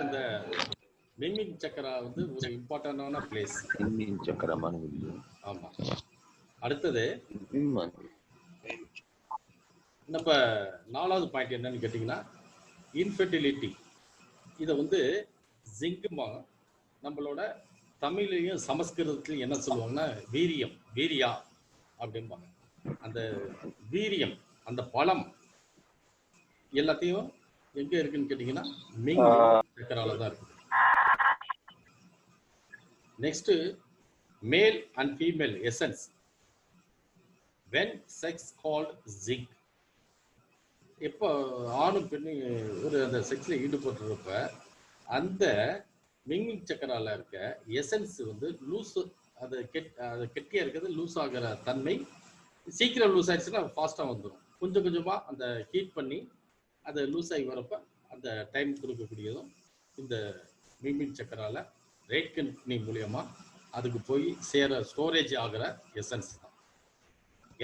இந்த மின்மின் சக்கரா வந்து ஒரு இம்பார்ட்டன்டான பிளேஸ். மின்மின் சக்கரமான ஆமா. அடுத்தது நம்ம 4வது பாயிண்ட் என்னன்னு கேட்டீங்கன்னா இன்ஃபெர்டிலிட்டி. இதை வந்து ஜிங்குமா நம்மளோட தமிழ்லையும் சமஸ்கிருதத்திலையும் என்ன சொல்லுவாங்கன்னா வீரியம், வீரியா அப்படிம்பாங்க. அந்த வீரியம், அந்த பலம் எல்லாத்தையும் எங்க இருக்குன்னு கேட்டீங்கன்னா மின்மின் சக்கரால தான் இருக்கு. நெக்ஸ்ட் மேல் and female essence when sex called zing. எப்போ ஆணும் பெண்ணும் ஒரு அந்த செக்ஸில் ஈடுபட்டுருப்ப அந்த மின்மின் சக்கரால இருக்க எசன்ஸ் வந்து லூஸ், அது கெட்டியா இருக்கிறது லூஸ் ஆகிற தன்மை. சீக்கிரம் லூஸ் ஆயிடுச்சுன்னா ஃபாஸ்ட்டாக வந்துடும். கொஞ்சம் கொஞ்சமாக அந்த ஹீட் பண்ணி அதை லூஸ் ஆகி வரப்ப அந்த டைம் கொடுக்கக்கூடியதும் இந்த மின்மின் சக்கரால ரைட் கிட்னி மூலியமா அதுக்கு போய் சேர ஸ்டோரேஜ் ஆகிற எசன்ஸ் தான்.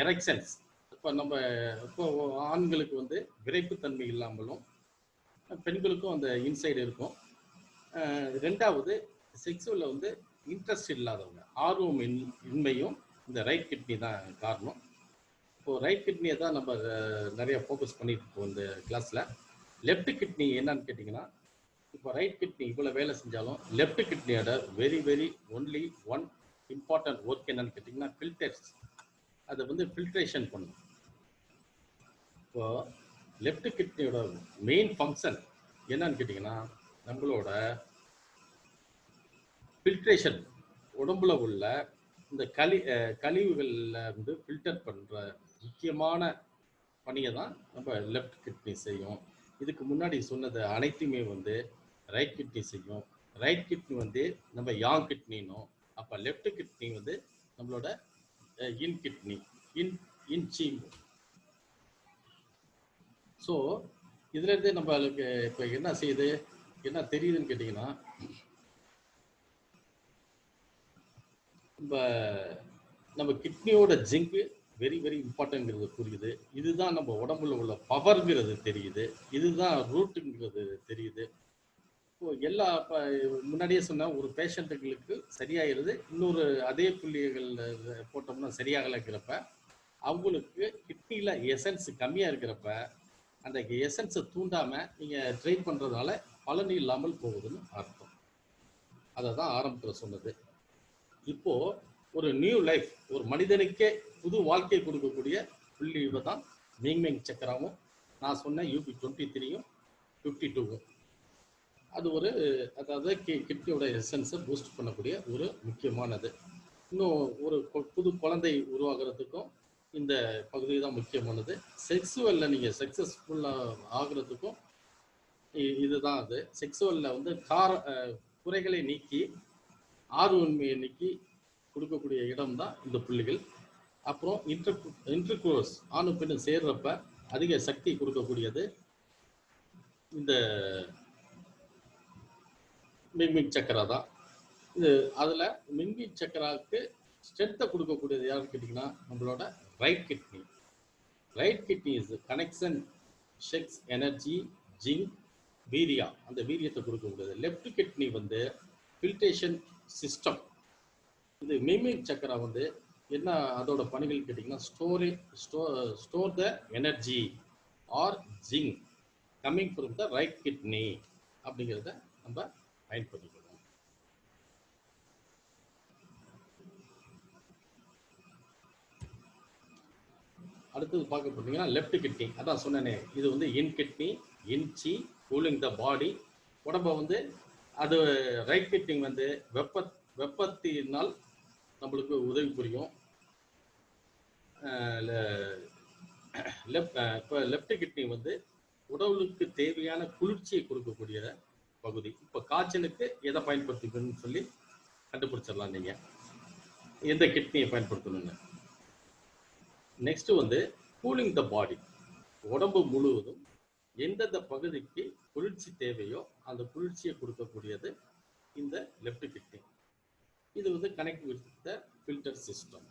எரெக்ஷன்ஸ் இப்போ நம்ம இப்போ ஆண்களுக்கு வந்து விரைப்புத்தன்மை இல்லாமலும் பெண்களுக்கும் அந்த இன்சைடு இருக்கும். ரெண்டாவது செக்ஸுவலில் வந்து இன்ட்ரெஸ்ட் இல்லாதவங்க, ஆர்வம் இன்மையும் இந்த ரைட் கிட்னி தான் காரணம். இப்போது ரைட் கிட்னியை தான் நம்ம நிறைய ஃபோக்கஸ் பண்ணிட்டு இருக்கோம் இந்த கிளாஸில். லெஃப்ட் கிட்னி என்னன்னு கேட்டிங்கன்னா, இப்போ ரைட் கிட்னி இவ்வளோ வேலை செஞ்சாலும் லெஃப்ட் கிட்னியோட very only one important work என்னன்னு கேட்டிங்கன்னா ஃபில்டர்ஸ். அதை வந்து ஃபில்ட்ரேஷன் பண்ணும். இப்போ லெஃப்ட் கிட்னியோட மெயின் ஃபங்க்ஷன் என்னன்னு கேட்டிங்கன்னா நம்மளோட ஃபில்ட்ரேஷன், உடம்புல உள்ள இந்த கழிவுகளில் வந்து ஃபில்டர் பண்ணுற முக்கியமான பணியை தான் நம்ம லெஃப்ட் கிட்னி செய்யும். இதுக்கு முன்னாடி சொன்னது அனைத்துமே வந்து ரைட் கிட்னி செய்யும். ரைட் கிட்னி வந்து நம்ம யாங் கிட்னினும், அப்போ லெஃப்ட் கிட்னி வந்து நம்மளோட இன் கிட்னி, இன் சீம். ஸோ இதுலேருந்து நம்மளுக்கு இப்போ என்ன செய்யுது, என்ன தெரியுதுன்னு கேட்டிங்கன்னா, நம்ம கிட்னியோட ஜிங்கு வெரி இம்பார்ட்டன்ட்ங்கிறது புரியுது. இதுதான் நம்ம உடம்புல உள்ள பவர்ங்கிறது தெரியுது. இதுதான் ரூட்டுங்கிறது தெரியுது. இப்போ எல்லா இப்போ முன்னாடியே சொன்ன ஒரு பேஷண்ட்டுகளுக்கு சரியாயிருது, இன்னொரு அதே புள்ளிகள் போட்டோம்னா சரியாகலைங்கிறப்ப அவங்களுக்கு கிட்னியில் எசன்ஸ் கம்மியாக இருக்கிறப்ப அந்த எசன்ஸை தூண்டாமல் நீங்கள் ட்ரை பண்ணுறதுனால பலன் இல்லாமல் போகுதுன்னு அர்த்தம். அதை தான் ஆரம்பத்தில் சொன்னது. இப்போது ஒரு நியூ லைஃப், ஒரு மனிதனுக்கே புது வாழ்க்கை கொடுக்கக்கூடிய புள்ளி தான் மின்மின் சக்கராவும் நான் சொன்ன UP23யும் 52வும். அது ஒரு, அதாவது கிட்னியோட எசன்ஸை பூஸ்ட் பண்ணக்கூடிய ஒரு முக்கியமானது. இன்னும் ஒரு புது குழந்தை உருவாகிறதுக்கும் இந்த பகுதி தான் முக்கியமானது. செக்ஸுவலில் நீங்கள் சக்ஸஸ்ஃபுல்லாக ஆகிறதுக்கும் இதுதான். அது செக்ஸுவலில் வந்து குறைகளை நீக்கி ஆர்வன்மையை நீக்கி கொடுக்கக்கூடிய இடம் தான் இந்த புள்ளிகள். அப்புறம் இன்டர்கோர்ஸ், ஆணும் பெண்ணும் சேர்றப்ப அதிக சக்தி கொடுக்கக்கூடியது இந்த மின்மின் சக்கரா தான். இது அதில் மின்மின் சக்கராவுக்கு ஸ்ட்ரென்த்தை கொடுக்கக்கூடியது யாருன்னு கேட்டிங்கன்னா நம்மளோட right kidney. Right kidney is connection, sex, energy, jing, வீரியா, அந்த வீரியத்தை கொடுக்கக்கூடியது. லெஃப்ட் கிட்னி வந்து ஃபில்ட்ரேஷன் சிஸ்டம். இது மின்மின் சக்கரா வந்து என்ன அதோட பணிகள் கேட்டிங்கன்னா store the energy or jing coming from the right kidney அப்படிங்கிறத நம்ம பயன்படுத்திக்கணும். அடுத்தது பார்க்க போட்டீங்கன்னா லெஃப்ட் கிட்னி, அதான் சொன்னேனே, இது வந்து இன் கிட்னி, இன்ச்சி, கூலிங் த பாடி, உடம்பை வந்து அது ரைட் கிட்னி வந்து வெப்பத்தினால் நம்மளுக்கு உதவி புரியும். இப்போ லெஃப்ட் கிட்னி வந்து உடலுக்கு தேவையான குளிர்ச்சியை கொடுக்கக்கூடிய பகுதி. இப்போ காய்ச்சலுக்கு எதை பயன்படுத்திக்கணும்னு சொல்லி கண்டுபிடிச்சிடலாம் நீங்கள் எந்த கிட்னியை பயன்படுத்தணும்னு. நெக்ஸ்ட் வந்து கூலிங் த பாடி, உடம்பு முழுவதும் எந்தெந்த பகுதிக்கு குளிர்ச்சி தேவையோ அந்த குளிர்ச்சியை கொடுக்கக்கூடியது இந்த லெஃப்ட் கிட்னி. இது வந்து connect with the filter system.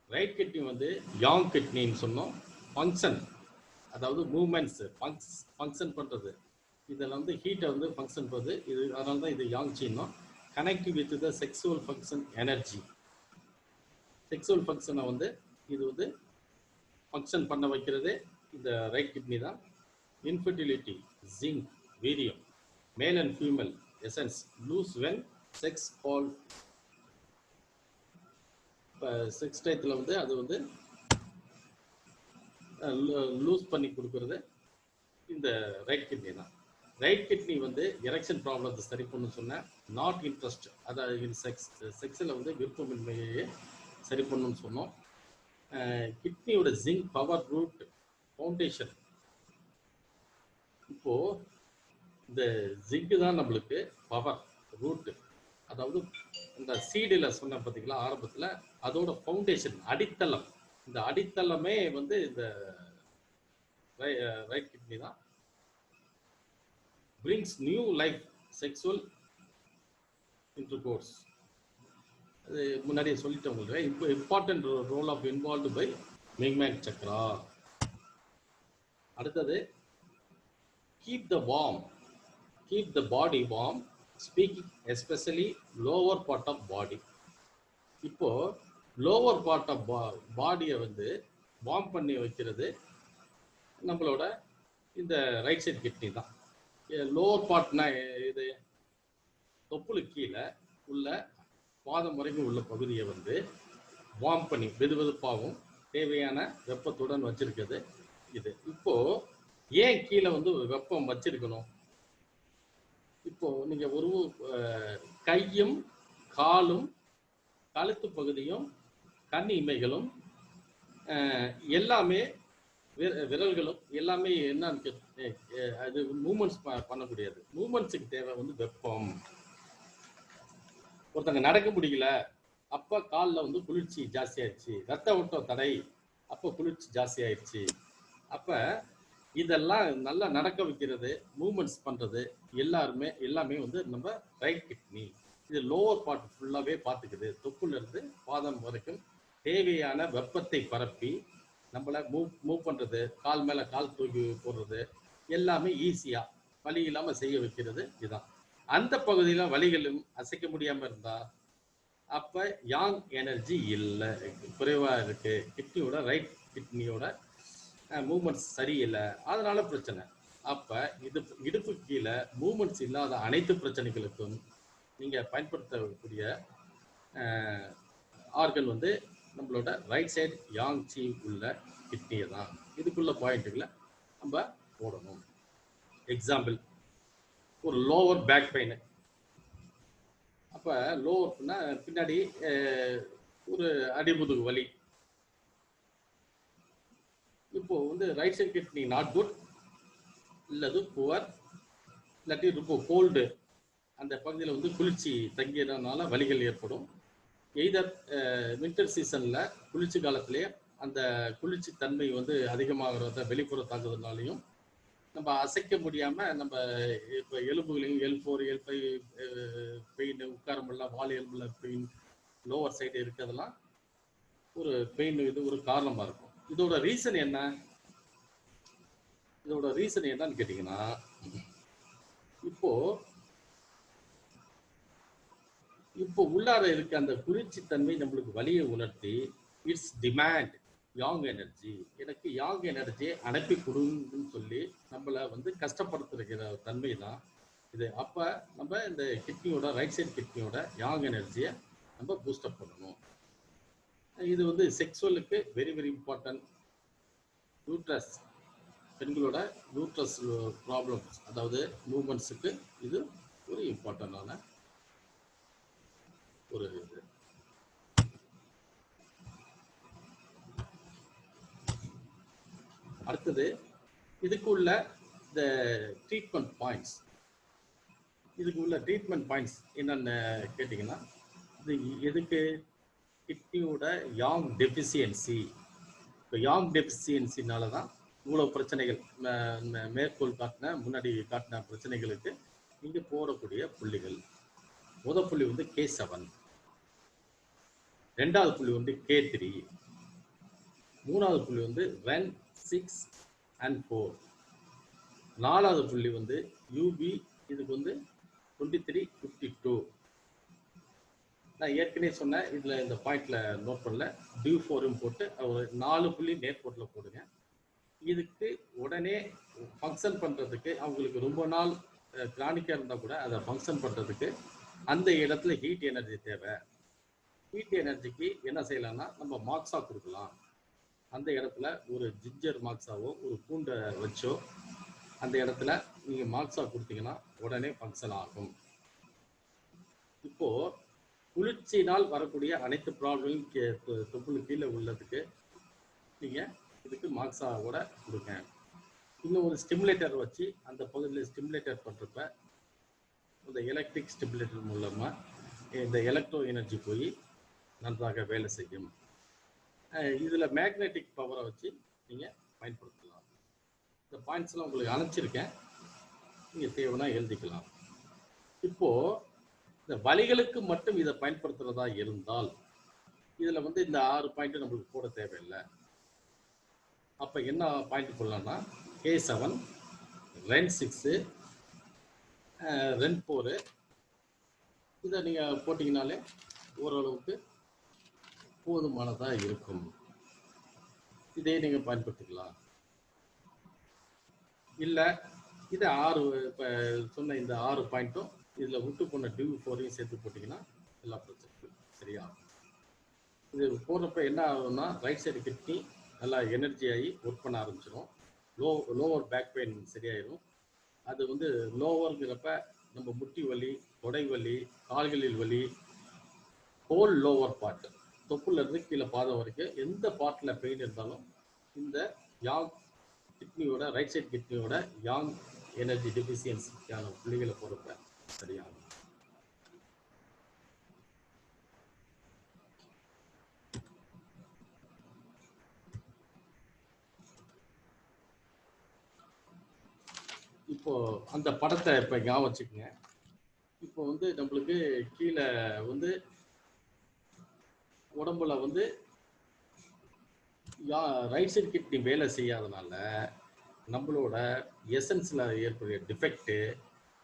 Right kidney வந்து யாங் கிட்னின்னு சொன்னோம். ஃபங்க்ஷன், அதாவது மூமெண்ட்ஸ், ஃபங்க்ஷன் பண்ணுறது, இதில் வந்து ஹீட்டை வந்து ஃபங்க்ஷன் போகுது. இது அதனால தான் இது யாங் சீனும். Connect with the sexual function energy. Sexual ஃபங்க்ஷனை வந்து இது வந்து ஃபங்க்ஷன் பண்ண வைக்கிறது இந்த ரைட் கிட்னி தான். இன்ஃபர்டிலிட்டி, ஜிங்க், வீரியம், male and female essence lose when sex call. இப்போ செக்ஸ் டயத்தில் வந்து அது வந்து லூஸ் பண்ணி கொடுக்கறது இந்த ரைட் கிட்னி தான். ரைட் கிட்னி வந்து எரெக்ஷன் ப்ராப்ளத்தை சரி பண்ணணும்னு சொன்னேன். நாட் இன்ட்ரெஸ்ட், அதாவது செக்ஸில் வந்து விருப்பமின்மையை சரி பண்ணணும்னு சொன்னோம். கிட்னியோட ஜிங்க் பவர் ரூட் ஃபவுண்டேஷன். இப்போ இந்த ஜிங்கு தான் நம்மளுக்கு பவர் ரூட்டு, அதாவது இந்த சீடில் சொன்ன பார்த்தீங்களா ஆரம்பத்தில், அதோட ஃபவுண்டேஷன் அடித்தளம். இந்த அடித்தளமே வந்து இந்த ரைட் கிட்னி தான். brings new life sexual intercourse. அது முன்னாடியே சொல்லிட்டேன் உங்களுக்கு. இப்போ important role of involved by மெக்மேக் சக்ரா. அடுத்தது keep the body warm, speaking especially lower part of body. இப்போ லோவர் பார்ட் ஆஃப் பாடியை வந்து வார்ம் பண்ணி வைக்கிறது நம்மளோட இந்த ரைட் சைட் கிட்னி தான். லோவர் பார்ட்னா இது தொப்புளுக்கு கீழே உள்ள பாதம் வரைக்கும் உள்ள பகுதியை வந்து வார்ம் பண்ணி வெதுவெதுப்பாகவும் தேவையான வெப்பத்துடன் வச்சிருக்கிறது இது. இப்போ ஏன் கீழே வந்து வெப்பம் வச்சிருக்கணும்? இப்போ நீங்க ஒரு கையும் காலும் கழுத்து பகுதியும் கண் இமைகளும் எல்லாமே விரல்களும் எல்லாமே என்னன்னு அது மூமெண்ட்ஸ் பண்ணக்கூடியது. மூமெண்ட்ஸுக்கு தேவை வந்து வெப்பம். ஒருத்தங்க நடக்க முடியல, அப்ப காலில் வந்து குளிர்ச்சி ஜாஸ்தி ஆயிடுச்சு. ரத்த ஓட்டம் தடை, அப்ப குளிர்ச்சி ஜாஸ்தி ஆயிடுச்சு. அப்ப இதெல்லாம் நல்லா நடக்க வைக்கிறது, மூமெண்ட்ஸ் பண்றது எல்லாமே வந்து நம்ம ரைட் கிட்னி. இது லோவர் பார்ட் ஃபுல்லாவே பார்த்துக்குது. தொப்புல இருந்து பாதம் வரைக்கும் தேவையான வெப்பத்தை பரப்பி நம்மள மூவ் பண்றது, கால் மேல கால் தூக்கி போடுறது எல்லாமே ஈஸியா வலி இல்லாம செய்ய வைக்கிறது இதுதான். அந்த பகுதியில வலிகளும் அசைக்க முடியாம இருந்தா அப்ப யாங் எனர்ஜி இல்லை, குறைவா இருக்கு. கிட்னியோட ரைட் கிட்னியோட மூமெண்ட்ஸ் சரியில்லை, அதனால பிரச்சனை. அப்ப இது இடுப்பு கீழே மூமெண்ட்ஸ் இல்லாத அனைத்து பிரச்சனைகளுக்கும் நீங்க பயன்படுத்தக்கூடிய ஆர்கன் வந்து நம்மளோட ரைட் சைடு யாங் சி உள்ள கிட்னியை தான். இதுக்குள்ள பாயிண்ட்டுகளை நம்ம போடணும். எக்ஸாம்பிள், ஒரு லோவர் பேக் பெயின். அப்ப லோவர்னா பின்னாடி ஒரு அடிமுதுகு வலி. இப்போ வந்து right side kidney not good, இல்லது புவர், இல்லாட்டி ரொம்ப கோல்டு, அந்த பகுதியில் வந்து குளிர்ச்சி தங்கியதுனால வலிகள் ஏற்படும். எய்தர் வின்டர் சீசனில் குளிர்ச்சி காலத்திலே அந்த குளிர்ச்சி தன்மை வந்து அதிகமாகிறத வெளிப்புற தாக்குதல்னாலையும் நம்ம அசைக்க முடியாமல் நம்ம இப்போ எலும்புகளையும் L4 L5 பெயின், உட்கார முடியல, வால் எலும்புல பெயின், லோவர் சைடு இருக்கிறதெல்லாம் ஒரு பெயின், இது ஒரு காரணமாக இருக்கும். இதோட ரீசன் என்ன? இதோட ரீசன் என்னன்னு கேட்டீங்கன்னா, இப்போ உள்ளார இருக்க அந்த குளிர்ச்சி தன்மை நம்மளுக்கு வலியை உணர்த்தி இட்ஸ் டிமாண்ட் யாங் எனர்ஜி, எனக்கு யாங் எனர்ஜியை அனுப்பி கொடுன்னு சொல்லி நம்மளை வந்து கஷ்டப்படுத்துகிற தன்மை தான் இது. அப்போ நம்ம இந்த கிட்னியோட ரைட் சைட் கிட்னியோட யாங் எனர்ஜியை நம்ம பூஸ்டப் பண்ணணும். இது வந்து செக்ஸுவலுக்கு வெரி வெரி இம்பார்ட்டன்ட். யூட்ரஸ், பெண்களோட யூட்ரஸ் ப்ராப்ளம்ஸ், அதாவது மூமெண்ட்ஸுக்கு இது ஒரு இம்பார்ட்டண்டான ஒரு இது. அடுத்தது இதுக்கு உள்ள இந்த ட்ரீட்மெண்ட் பாயிண்ட்ஸ். இதுக்கு உள்ள ட்ரீட்மெண்ட் பாயிண்ட்ஸ் என்னென்னு கேட்டிங்கன்னா, இது எதுக்கு கிட்னியோட யாங் டெஃபிசியன்சி. இப்போ யாங் டெஃபிசியன்சினால தான் இவ்வளோ பிரச்சனைகள். மேற்கோள் முன்னாடி காட்டின பிரச்சனைகளுக்கு இங்கே போடக்கூடிய புள்ளிகள். முதல் புள்ளி வந்து K7, ரெண்டாவது புள்ளி வந்து K3, மூணாவது புள்ளி வந்து 1, 6 and 4, 4வது புள்ளி வந்து யூபி, இதுக்கு வந்து 2352. நான் ஏற்கனவே சொன்னேன், இதுல இந்த பாயிண்ட்ல நோட் பண்ணல, டியூ4 போட்டு ஒரு 4 புள்ளி நேர்கோட்டில் போடுங்க. இதுக்கு உடனே ஃபங்க்ஷன் பண்றதுக்கு அவங்களுக்கு ரொம்ப நாள் கிரானிக்கா இருந்தா கூட அதை ஃபங்க்ஷன் பண்றதுக்கு அந்த இடத்துல ஹீட் எனர்ஜி தேவை. ஹீட் எனர்ஜிக்கு என்ன செய்யலாம்னா நம்ம மாக்ஸா கொடுக்கலாம். அந்த இடத்துல ஒரு ஜிஞ்சர் மாக்ஸாவோ ஒரு பூண்டை வச்சோ அந்த இடத்துல நீங்க மாக்ஸா கொடுத்தீங்கன்னா உடனே ஃபங்க்ஷன் ஆகும். இப்போ குளிர்ச்சியினால் வரக்கூடிய அனைத்து ப்ராப்ளம் தொப்புள் கீழே உள்ளதுக்கு நீங்க இதுக்கு மாக்ஸாவோட கொடுங்க. இன்னும் ஒரு ஸ்டிமுலேட்டர் வச்சு அந்த பகுதியில் ஸ்டிமுலேட்டர் பண்றப்ப இந்த எலக்ட்ரிக் ஸ்டிமுலேட்டர் மூலமா இந்த எலக்ட்ரோ எனர்ஜி போய் நன்றாக வேலை செய்யும். இதுல மேக்னெட்டிக் பவரை வச்சு நீங்க பயன்படுத்தலாம். இந்த பாயிண்ட்ஸ் எல்லாம் உங்களுக்கு அனுப்பிச்சிருக்கேன், நீங்க தேவைன்னா எழுதிக்கலாம். இப்போ இந்த வலிகளுக்கு மட்டும் இதை பயன்படுத்துறதா இருந்தால் இதுல வந்து இந்த 6 பாயிண்ட் நம்மளுக்கு போட தேவையில்லை. அப்ப என்ன பாயிண்ட் போடலாம்னா K7, REN6, REN4 இதை நீங்க போட்டீங்கனாலே ஓரளவுக்கு போதுமானதா இருக்கும். இதே நீங்க பயன்படுத்திக்கலாம். இல்ல இதை 6 இப்ப சொன்ன இந்த 6 பாயிண்ட்டும் இதுல விட்டு போன டியூ4 சேர்த்து போட்டீங்கன்னா எல்லா பிரச்சனையும் சரியா. இது போடுறப்ப என்ன ஆகும்னா ரைட் சைடு கிட்னி நல்லா எனர்ஜி ஆகி ஒர்க் பண்ண ஆரம்பிச்சிடும். லோவர் பேக் பெயின் சரியாயிடும். அது வந்து லோவருங்கிறப்ப நம்ம முட்டி வலி, தொடை வலி, கால்களில் வலி, ஹோல் லோவர் பார்ட் தொப்புல இருந்து கீழே பாதம் வரைக்கும் எந்த பார்ட்ல பெயின் இருந்தாலும் இந்த யாங் கிட்னியோட ரைட் சைடு கிட்னியோட யாங் எனர்ஜி டெஃபிஷியன்சிக்கான புள்ளிகளை போறப்ப சரியாகும். இப்போ அந்த படத்தை இப்ப ஞாபகம் வச்சுக்கோங்க. இப்போ வந்து நம்மளுக்கு கீழே வந்து உடம்புல வந்து ரைட் சைடு கிட்னி வேலை செய்யாதனால நம்மளோட எசன்ஸ்ல ஏற்படுற டிஃபெக்ட்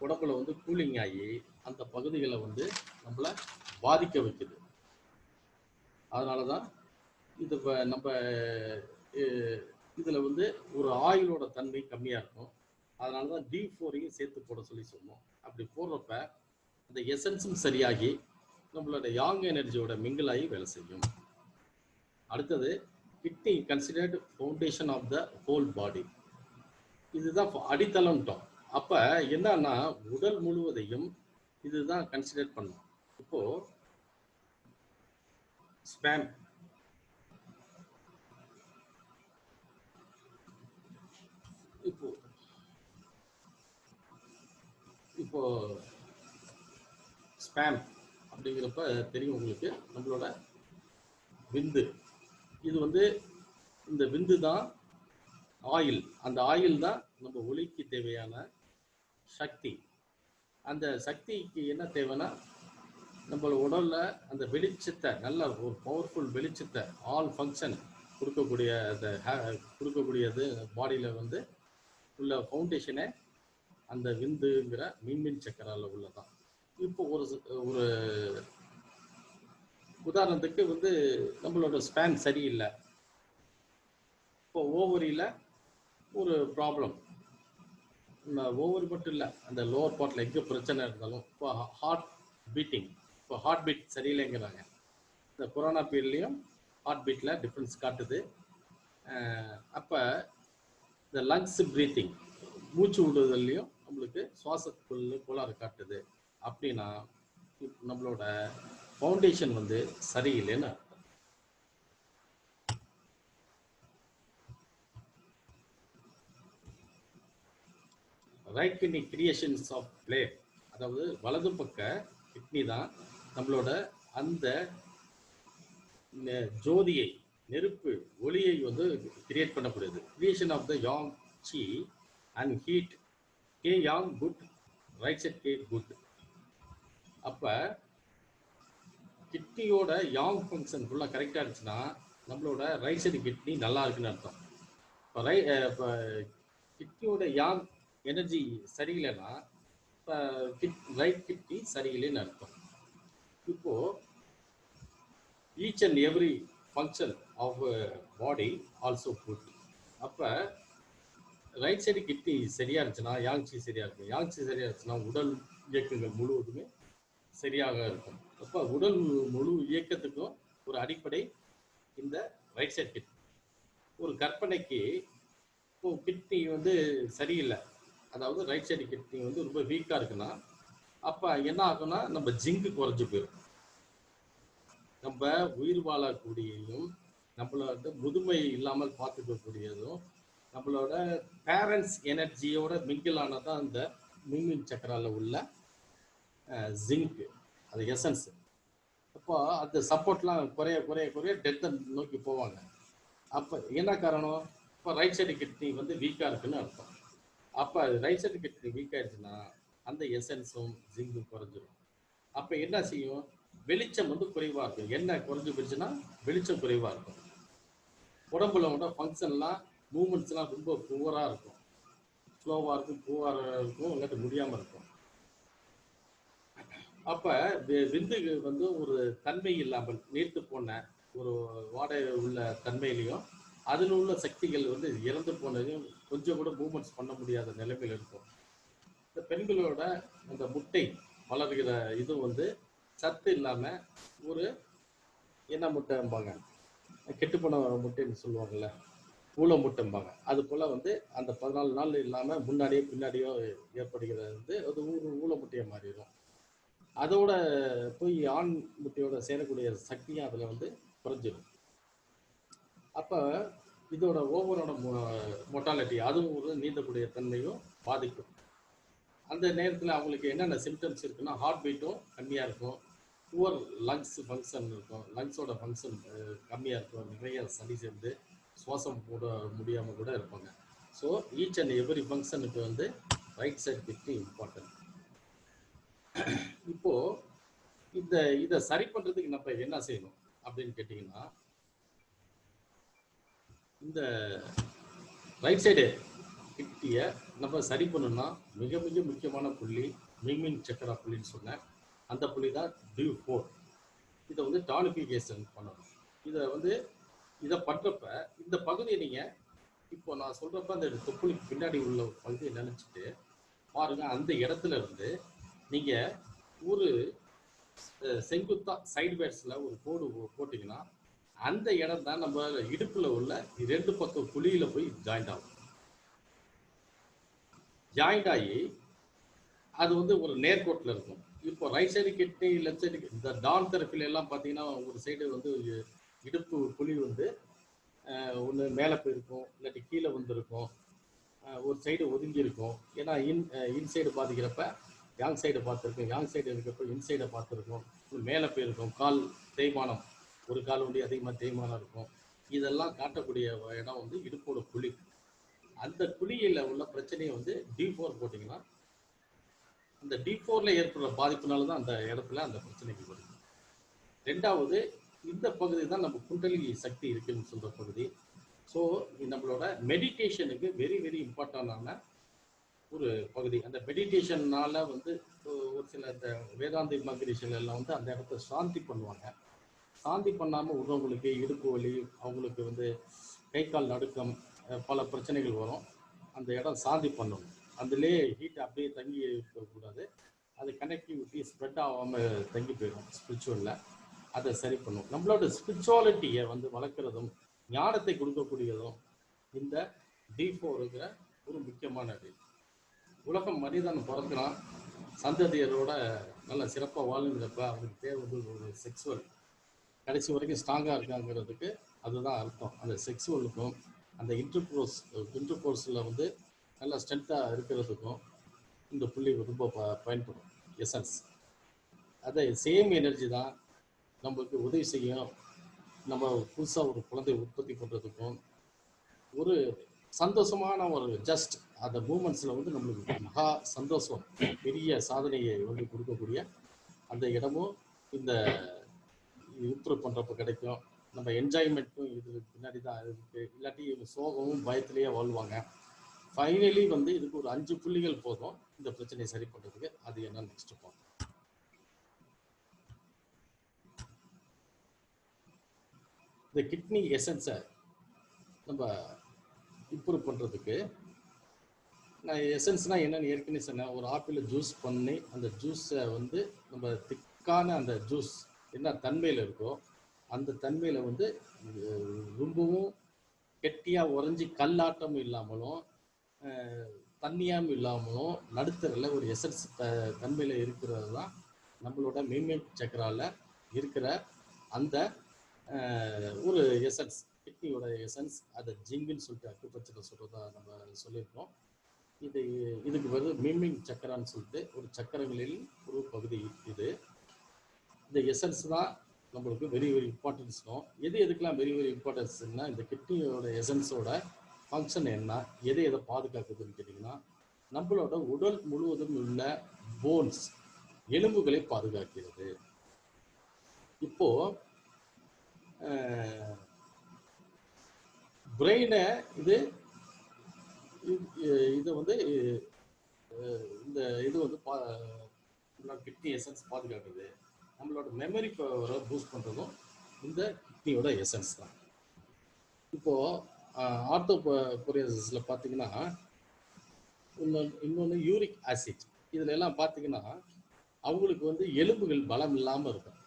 உடம்புல வந்து கூலிங் ஆகி அந்த பகுதிகளை வந்து நம்மள பாதிக்க வைக்குது. அதனாலதான் இது நம்ம இதுல வந்து ஒரு ஆயிலோட தன்மை கம்மியா இருக்கும். அதனாலதான் D4 சேர்த்து போட சொல்லி சொன்னோம். அப்படி போடுறப்ப அந்த எசன்ஸும் சரியாகி நம்மளோட யாங் எனர்ஜியோட மிங்கிள் ஆகி வேலை செய்யும். அடுத்தது kidney considered foundation of the whole body. இதுதான் அடித்தளம்ட்டோம். அப்ப என்னன்னா உடல் முழுவதையும் இதுதான் கன்சிடர் பண்ணும். இப்போ ஸ்பேம் இப்போ ஸ்பேம் அப்படிங்கிறப்ப தெரியும் உங்களுக்கு, நம்மளோட விந்து. இது வந்து இந்த விந்து தான் ஆயில். அந்த ஆயில் தான் நம்ம ஒளிக்கு தேவையான சக்தி. அந்த சக்திக்கு என்ன தேவைன்னா நம்மளோட உடல்ல அந்த வெளிச்சத்தை, நல்ல ஒரு பவர்ஃபுல் வெளிச்சத்தை, ஆல் ஃபங்க்ஷன் கொடுக்கக்கூடியது பாடியில வந்து உள்ள ஃபவுண்டேஷனே அந்த விந்துங்கிற மின்மின் சக்கரால உள்ளதான். இப்போ ஒரு உதாரணத்துக்கு வந்து நம்மளோட ஸ்பேன் சரியில்லை, இப்போ ஓவரியில ஒரு ப்ராப்ளம், ஓவரி மட்டும் இல்லை அந்த லோவர் பார்ட்ல எங்கே பிரச்சனை இருந்தாலும், இப்போ ஹார்ட் பீட்டிங், இப்போ ஹார்ட் பீட் சரியில்லைங்கிறாங்க. இந்த கொரோனா பீரியட்லையும் ஹார்ட் பீட்டில் டிஃப்ரென்ஸ் காட்டுது. அப்போ இந்த லங்ஸ் பிரீத்திங், மூச்சு விடுதல்லையும் நம்மளுக்கு சுவாசத்துக்குள்ள கோளாறு காட்டுது. அப்படின்னா நம்மளோட ஃபவுண்டேஷன் வந்து சரியில்லைன்னு அர்த்தம். Right kidney creations of plate, அதாவது வலது பக்க கிட்னி தான் நம்மளோட அந்த ஜோதியை, நெருப்பு ஒளியை வந்து கிரியேட் பண்ணக்கூடியது. Creation of the yang chi and heat, K yang good, right side K good. அப்ப கிட்னியோட யாங் ஃபங்க்ஷன் ஃபுல்லாக கரெக்டாக இருந்துச்சுன்னா நம்மளோட ரைட் சைடு கிட்னி நல்லா இருக்குன்னு அர்த்தம். இப்போ கிட்னியோட யாங் எனர்ஜி சரியில்லைன்னா இப்போ ரைட் கிட்னி சரியில்லைன்னு அர்த்தம். இப்போ each and every function of body also good. அப்போ ரைட் சைடு கிட்னி சரியா இருந்துச்சுன்னா யாங்சி சரியா இருக்கும். யாங்சி சரியா இருந்துச்சுன்னா உடல் இயக்கங்கள் முழுவதுமே சரியாக இருக்கும். அப்போ உடல் முழு இயக்கத்துக்கும் ஒரு அடிப்படை இந்த ரைட் சைடு கிட்னி. ஒரு கற்பனைக்கு இப்போ கிட்னி வந்து சரியில்லை, அதாவது ரைட் சைடு கிட்னி வந்து ரொம்ப வீக்காக இருக்குன்னா அப்போ என்ன ஆகும்னா நம்ம ஜிங்கு குறைஞ்சு போயிடும். நம்ம உயிர் வாழக்கூடியதும் நம்மளோட முதுமை இல்லாமல் பார்த்துக்கக்கூடியதும் நம்மளோட பேரண்ட்ஸ் எனர்ஜியோட மிங்கிள் ஆனதான் இந்த மின்மின் சக்கரால உள்ள ஜிங்க், அது எசன்ஸ். அப்போ அந்த சப்போர்ட்லாம் குறைய குறைய குறைய டெத்தை நோக்கி போவாங்க. அப்போ என்ன காரணம்? இப்போ ரைட் சைடு கிட்னி வந்து வீக்காக இருக்குன்னு அர்த்தம். அப்போ ரைட் சைடு கிட்னி வீக் ஆயிடுச்சுன்னா அந்த எசன்ஸும் ஜிங்கும் குறைஞ்சிரும். அப்போ என்ன செய்யும்? வெளிச்சம் வந்து குறைவாக இருக்கும். என்ன குறைஞ்சி போயிடுச்சுன்னா வெளிச்சம் குறைவாக இருக்கும். உடம்புல கூட ஃபங்க்ஷன்லாம் மூமெண்ட்ஸ்லாம் ரொம்ப புவராக இருக்கும், ஸ்லோவாக இருக்கும், புவராக இருக்கும், இல்லாட்டி முடியாமல் இருக்கும். அப்போ விந்துக்கு வந்து ஒரு தன்மை இல்லாமல் நீர்த்து போன ஒரு வாடகை உள்ள தன்மையிலையும் அதில் உள்ள சக்திகள் வந்து இறந்து போனதையும் கொஞ்சம் கூட மூமெண்ட்ஸ் பண்ண முடியாத நிலைமையில் இருக்கும். இந்த பெண்களோட அந்த முட்டை வளர்கிற இது வந்து சத்து இல்லாமல் ஒரு என்ன முட்டைம்பாங்க, கெட்டுப்போன முட்டைன்னு சொல்லுவாங்கள்ல, ஊழ முட்டைம்பாங்க. அது போல் வந்து அந்த 14 நாள் இல்லாமல் முன்னாடியோ பின்னாடியோ ஏற்படுகிறது வந்து அது ஊழ முட்டையை மாறிடும். அதோட போய் ஆண் முட்டையோட சேரக்கூடிய சக்தியும் அதில் வந்து குறைஞ்சிடும். அப்போ இதோட ஓவரோட மொட்டாலிட்டி அதுவும் ஒரு நீந்தக்கூடிய தன்மையும் பாதிக்கும். அந்த நேரத்தில் அவங்களுக்கு என்னென்ன சிம்டம்ஸ் இருக்குன்னா ஹார்ட் பீட்டும் கம்மியாக இருக்கும், புவர் லங்ஸ் ஃபங்க்ஷன் இருக்கும், லங்ஸோட ஃபங்க்ஷன் கம்மியாக இருக்கும், நிறைய சளி சேர்ந்து சுவாசம் கூட முடியாமல் கூட இருப்பாங்க. ஸோ ஈச் அண்ட் எவ்ரி ஃபங்க்ஷனுக்கு வந்து ரைட் சைட் கிட்னி இம்பார்ட்டன்ட். இப்போது இதை சரி பண்ணுறதுக்கு நம்ம என்ன செய்யணும் அப்படின்னு கேட்டிங்கன்னா, இந்த ரைட் சைடு கிட்னியை நம்ம சரி பண்ணணும்னா மிக மிக முக்கியமான புள்ளி மின்மின் சக்கரா புள்ளின்னு சொன்னேன். அந்த புள்ளி தான் D4. இதை வந்து டானிஃபிகேஷன் பண்ணணும். இதை பண்ணுறப்ப இந்த பகுதியை நீங்கள் இப்போ நான் சொல்கிறப்ப அந்த தொப்புளுக்கு பின்னாடி உள்ள பகுதியை நினச்சிட்டு பாருங்கள். அந்த இடத்துல இருந்து நீங்கள் ஒரு செங்குத்தா சைடு வேர்ஸில் ஒரு கோடு போட்டிங்கன்னா அந்த இடம் தான் நம்ம இடுப்பில் உள்ள 2 பக்கம் குழியில் போய் ஜாயிண்ட் ஆகும். ஜாயிண்ட் ஆகி அது வந்து ஒரு நேர்கோட்டில் இருக்கும். இப்போ right side kidney, left side இந்த டான் தெரப்பில எல்லாம் பார்த்தீங்கன்னா ஒரு சைடு வந்து இடுப்பு குழி வந்து ஒன்று மேலே போயிருக்கும், இல்லாட்டி கீழே வந்துருக்கும், ஒரு சைடு ஒதுங்கி இருக்கும். ஏன்னா இன்சைடு பாதிக்கிறப்ப யாங் சைடு பார்த்துருக்கோம், யாங் சைடு இருக்கப்போ இன்சைடை பார்த்துருக்கோம், மேலே போயிருக்கும். கால் தேய்மானம், ஒரு கால் வந்து அதிகமாக தேய்மானம் இருக்கும். இதெல்லாம் காட்டக்கூடிய இடம் வந்து இடுப்போட குழி. அந்த குழியில் உள்ள பிரச்சனையை வந்து D4 போட்டிங்கன்னா அந்த D4ல ஏற்படுற பாதிப்புனால தான் அந்த இடத்துல அந்த பிரச்சனைக்கு வருது. ரெண்டாவது, இந்த பகுதி தான் நம்ம குண்டலினி சக்தி இருக்குன்னு சொல்கிற பகுதி. ஸோ நம்மளோட மெடிடேஷனுக்கு வெரி வெரி இம்பார்ட்டண்டான ஒரு பகுதி. அந்த மெடிடேஷன்னால வந்து ஒரு சில இந்த வேதாந்தி மகரிஷிகள் எல்லாம் வந்து அந்த இடத்த சாந்தி பண்ணுவாங்க. சாந்தி பண்ணாமல் விடுறவங்களுக்கு இடுப்பு வலி, அவங்களுக்கு வந்து கை கால் நடுக்கம், பல பிரச்சனைகள் வரும். அந்த இடம் சாந்தி பண்ணணும். அதுலேயே ஹீட் அப்படியே தங்கி இருக்கக்கூடாது. அது கனெக்டிவிட்டி ஸ்ப்ரெட் ஆகாமல் தங்கி போயிடும். ஸ்பிரிச்சுவலில் அதை சரி பண்ணும். நம்மளோட ஸ்பிரிச்சுவாலிட்டியை வந்து வளர்க்குறதும் ஞானத்தை கொடுக்கக்கூடியதும் இந்த D4ங்கிற ஒரு முக்கியமான இது. உலகம் மனிதன் பிறக்கிறான், சந்ததியரோட நல்ல சிறப்பாக வாழுங்கிறப்ப அவனுக்கு தேவை வந்து ஒரு செக்ஸுவல் கடைசி வரைக்கும் ஸ்ட்ராங்காக இருக்காங்கிறதுக்கு அதுதான் அர்த்தம். அந்த செக்ஸுவலுக்கும் அந்த இன்டர்கோர்ஸில் வந்து நல்லா ஸ்ட்ரென்த்தாக இருக்கிறதுக்கும் இந்த புள்ளி ரொம்ப பயன்படும். எசன்ஸ் அதை சேம் எனர்ஜி தான் நம்மளுக்கு உதவி செய்யும். நம்ம புதுசாக ஒரு குழந்தை உற்பத்தி பண்ணுறதுக்கும் ஒரு சந்தோஷமான ஒரு ஜஸ்ட் அந்த மூமெண்ட்ஸில் வந்து நம்மளுக்கு மகா சந்தோஷம், பெரிய சாதனையை வந்து கொடுக்கக்கூடிய அந்த இடமும் இந்த இம்ப்ரூவ் பண்ணுறப்ப கிடைக்கும். நம்ம என்ஜாய்மெண்ட்டும் இது பின்னாடி தான் இருக்குது. இல்லாட்டி சோகமும் பயத்திலேயே வாழ்வாங்க. ஃபைனலி வந்து இதுக்கு ஒரு 5 புள்ளிகள் போதும் இந்த பிரச்சனையை சரி பண்றதுக்கு. அது என்ன நெக்ஸ்ட் பார்ப்போம். இந்த கிட்னி எசன்ஸை நம்ம இம்ப்ரூவ் பண்றதுக்கு, நான் எசன்ஸ்னா என்னன்னு ஏற்கனவே சொன்னேன். ஒரு ஆப்பிள ஜூஸ் பண்ணி அந்த ஜூஸை வந்து நம்ம திக்கான அந்த ஜூஸ் என்ன தன்மையில் இருக்கோ அந்த தன்மையில் வந்து ரொம்பவும் கெட்டியாக உறைஞ்சி கல்லாட்டம் இல்லாமலும் தண்ணியாகவும் இல்லாமலும் நடுத்தரில் ஒரு எசன்ஸ் தன்மையில் இருக்கிறது தான் நம்மளோட மெய்மென் சக்கரால இருக்கிற அந்த ஒரு எசன்ஸ், கிட்னியோட எசன்ஸ். அதை ஜிங்குன்னு சொல்லிட்டு அக்குபஞ்சரில் சொல்கிறதா நம்ம சொல்லியிருக்கோம். இதுக்கு வந்து மிமிங் சக்கரான்னு சொல்லிட்டு ஒரு சக்கரங்களில் ஒரு பகுதி இது. இந்த எசன்ஸ் தான் நம்மளுக்கு வெரி வெரி இம்பார்ட்டன்ஸ்னும். எதுக்கெல்லாம் வெரி வெரி இம்பார்ட்டன்ஸ்னா, இந்த கிட்னியோட எசன்ஸோட ஃபங்க்ஷன் என்ன, எதை பாதுகாக்குதுன்னு கேட்டிங்கன்னா, நம்மளோட உடல் முழுவதும் உள்ள போன்ஸ், எலும்புகளை பாதுகாக்கிறது. இப்போ பிரெயினை இது வந்து இந்த இது வந்து கிட்னி எசன்ஸ் பாதுகாக்குது. நம்மளோட மெமரி பவரை பூஸ்ட் பண்ணுறதும் இந்த கிட்னியோட எசன்ஸ் தான். இப்போது ஆர்த்தோபோரியாசிஸில் பார்த்தீங்கன்னா, இன்னொன்று யூரிக் ஆசிட். இதில் எல்லாம் பார்த்தீங்கன்னா அவங்களுக்கு வந்து எலும்புகள் பலம் இல்லாமல் இருக்கும்.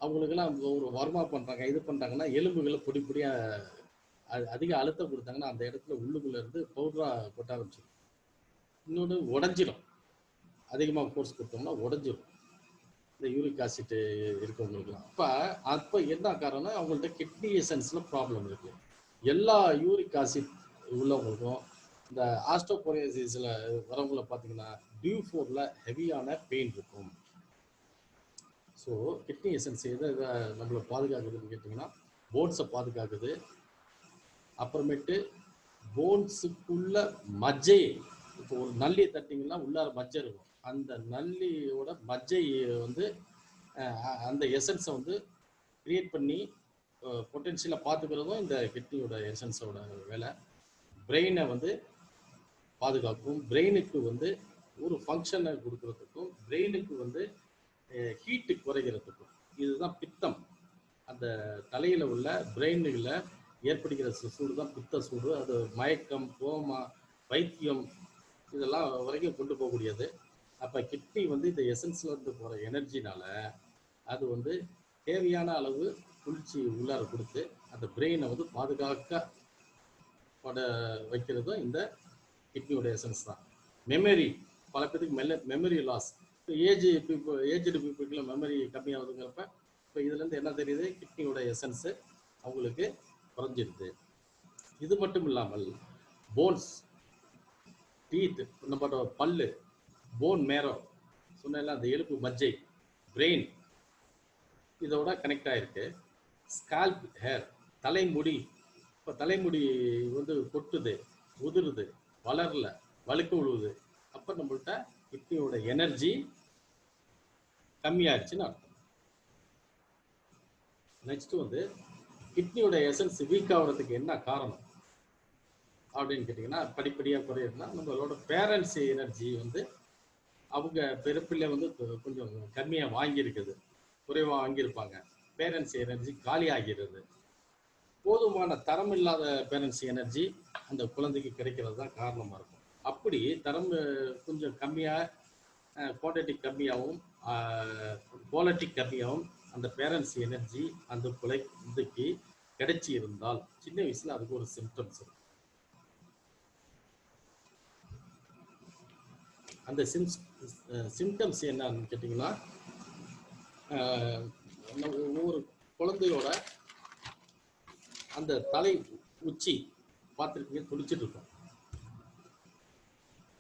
அவங்களுக்கெல்லாம் ஒரு வர்மா பண்ணுறாங்க, இது பண்ணுறாங்கன்னா எலும்புகளை பொடி பொடியாக அதிக அழுத்தம் கொடுத்தாங்கன்னா அந்த இடத்துல உள்ளுக்குள்ளே இருந்து பவுடராக கொட்ட ஆரம்பிச்சிடும். இன்னொன்று உடஞ்சிடும், அதிகமாக ஃபோர்ஸ் கொடுத்தோம்னா உடஞ்சிடும் இந்த யூரிக் ஆசிட் இருக்கவங்களுக்குலாம். அப்போ என்ன காரணம்னா அவங்கள்ட்ட கிட்னி எசன்ஸில் ப்ராப்ளம் இருக்குது. எல்லா யூரிக் ஆசிட் உள்ளவங்களுக்கும் இந்த ஆஸ்டோபோரியாசிஸில் வரவங்கள பார்த்தீங்கன்னா டியூ4ல ஹெவியான பெயின் இருக்கும். ஸோ கிட்னி எசன்ஸ் எதை நம்மளை பாதுகாக்குதுன்னு கேட்டிங்கன்னா, போன்ஸை பாதுகாக்குது. அப்புறமேட்டு போன்ஸுக்குள்ள மஜ்ஜை, இப்போ ஒரு நல்லியை தட்டிங்கன்னா உள்ளார மஜ்ஜை இருக்கும், அந்த நல்லியோட மஜ்ஜை வந்து அந்த எசன்ஸை வந்து கிரியேட் பண்ணி பொட்டென்ஷியலாக பார்த்துக்கிறதும் இந்த கிட்னியோட எசன்ஸோட வேலை. பிரெயினை வந்து பாதுகாக்கும், பிரெயினுக்கு வந்து ஒரு ஃபங்க்ஷனை கொடுக்கறதுக்கும், பிரெயினுக்கு வந்து ஹீட்டு குறைகிறதுக்கும். இதுதான் பித்தம். அந்த தலையில் உள்ள பிரெயினில் ஏற்படுகிற சூடு தான் பித்த சூடு. அது மயக்கம், கோமா, வைத்தியம் இதெல்லாம் வரைக்கும் கொண்டு போகக்கூடியது. அப்போ கிட்னி வந்து இந்த எசன்ஸ்ல இருந்து போகிற எனர்ஜினால அது வந்து தேவையான அளவு குளிர்ச்சி உள்ளார கொடுத்து அந்த பிரெயினை வந்து பாதுகாக்கப்பட வைக்கிறதும் இந்த கிட்னியோட எசன்ஸ் தான். மெமரி, பல பேருக்கு மெமரி லாஸ், ஏஜ்டு பீப்புளுக்குலாம் மெமரி கம்மியாகுதுங்கிறப்ப இப்போ இதுலேருந்து என்ன தெரியுது, கிட்னியோட எசன்ஸு அவங்களுக்கு குறைஞ்சிருது. இது மட்டும் இல்லாமல் போன்ஸ், டீத், நம்மளோட பல்லு, போன் மேரோ சொன்ன அந்த எலும்பு மஜ்ஜை, பிரெயின் இதோட கனெக்ட் ஆகிருக்கு. ஸ்கால்ப் ஹேர், தலைமுடி. இப்போ தலைமுடி வந்து கொட்டுது, உதிருது, வளரல, வழுக்க விழுவுது, அப்போ நம்மள்கிட்ட கிட்னியோட எனர்ஜி கம்மியாயிடுச்சுன்னு அர்த்தம். நெக்ஸ்ட் வந்து கிட்னியோட எசன்ஸ் வீக் ஆகிறதுக்கு என்ன காரணம் அப்படின்னு கேட்டிங்கன்னா, படிப்படியாக குறையுதுன்னா நம்மளோட பேரண்ட்ஸ் எனர்ஜி வந்து அவங்க பிறப்பில் வந்து கொஞ்சம் கம்மியாக வாங்கியிருக்குது, குறைவாக வாங்கியிருப்பாங்க. பேரண்ட்ஸ் எனர்ஜி காலி ஆகிறது. போதுமான தரம் இல்லாத பேரண்ட்ஸ் எனர்ஜி அந்த குழந்தைக்கு கிடைக்கிறது தான் காரணமாக இருக்கும். அப்படி தரம் கொஞ்சம் கம்மியாக, குவான்டிட்டி கம்மியாகவும் குவாலிட்டி கம்மியாகவும் அந்த பேரண்ட்ஸ் எனர்ஜி அந்த குழந்தைக்கு கிடைச்சி இருந்தால் சின்ன வயசுல அதுக்கு ஒரு சிம்டம்ஸ் இருக்கும். அந்த சிம்டம்ஸ் என்னன்னு கேட்டிங்கன்னா, ஒவ்வொரு குழந்தையோட அந்த தலை உச்சி பார்த்துருக்கீங்க, துடிச்சிட்டு இருக்கும்.